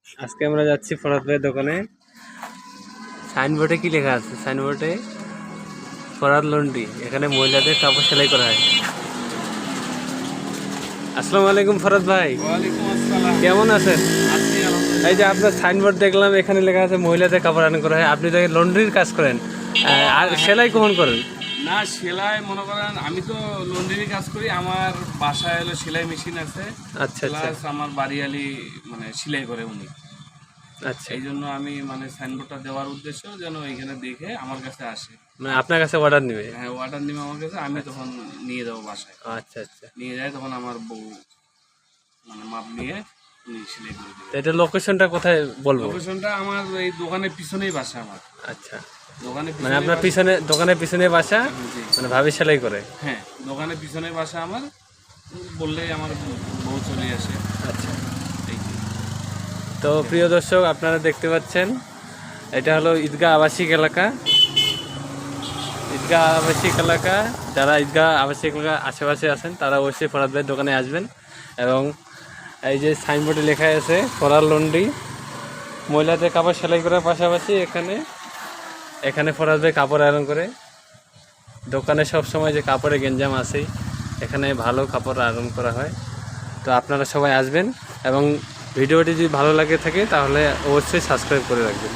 আজকে আমরা যাচ্ছি ফরাদ ভাইয়ের দোকানে। সাইনবোর্ডে কি লেখা আছে? সাইনবোর্ডে ফরাদ লন্ড্রি, এখানে মহিলাদের কাপড় সেলাই করা হয়। আসসালামু আলাইকুম ফরাদ ভাই। ওয়ালাইকুম আসসালাম। কেমন আছেন? আছি আলহামদুলিল্লাহ। এই যে আপনার সাইনবোর্ড দেখলাম, এখানে লেখা আছে মহিলাদের কাপড় আয়রন করা হয়। আপনি তো লন্ড্রির কাজ করেন, আর সেলাই কখন করেন? না, সেলাই মনে করেন আমি তো লন্ড্রির কাজ করি। আমার বাসায় হলো সেলাই মেশিন আছে। আচ্ছা আচ্ছা প্লাস আমার বাড়িয়ালি মানে সেলাই করে উনি। আচ্ছা, এই জন্য আমি মানে সাইনবোর্ডটা দেওয়ার উদ্দেশ্য যেন এখানে দেখে আমার কাছে আসে। মানে আপনার কাছে অর্ডার নেবে? হ্যাঁ, অর্ডার নিবে আমার কাছে, আমি তখন নিয়ে যাবো বাসায়। আচ্ছা আচ্ছা। নিয়ে যাই তখন আমার বউ মানে মাপ নিয়ে উনি সেলাই করে দেবে। তো এটা লোকেশনটা কোথায় বলবো? লোকেশনটা আমার এই দোকানের পিছনেই বাসা আমার। আচ্ছা, দোকানের মানে পিছনে আপনার পিছনে, দোকানের পিছনে বাসা, জি। মানে ভাবি সেলাই করে? হ্যাঁ, দোকানের পিছনে বাসা আমার। বললেই আমার বউ চলে আসে। আচ্ছা। এই যে। তো প্রিয় দর্শক, আপনারা দেখতে পাচ্ছেন এটা হলো ঈদগাহ আবাসিক এলাকা। ঈদগাহ আবাসিক এলাকা, যারা ঈদগাহ আবাসিক এলাকা আশেপাশে আছেন তারা অবশ্যই ফরাদ ভাইয়ের দোকানে আসবেন। এবং এই যে সাইনবোর্ডে লেখা আছে ফরাদ লন্ড্রি, মহিলাদের কাপড় সেলাই করার পাশাপাশি এখানে ফরাদ ভাই কাপড় আয়রন করে। দোকানে সব সময় যে কাপড়ের গেঞ্জাম আছেই, এখানে ভালো কাপড় আয়রন করা হয়। তো আপনারা সবাই আসবেন এবং ভিডিওটি যদি ভালো লাগে থাকে তাহলে অবশ্যই সাবস্ক্রাইব করে রাখবেন।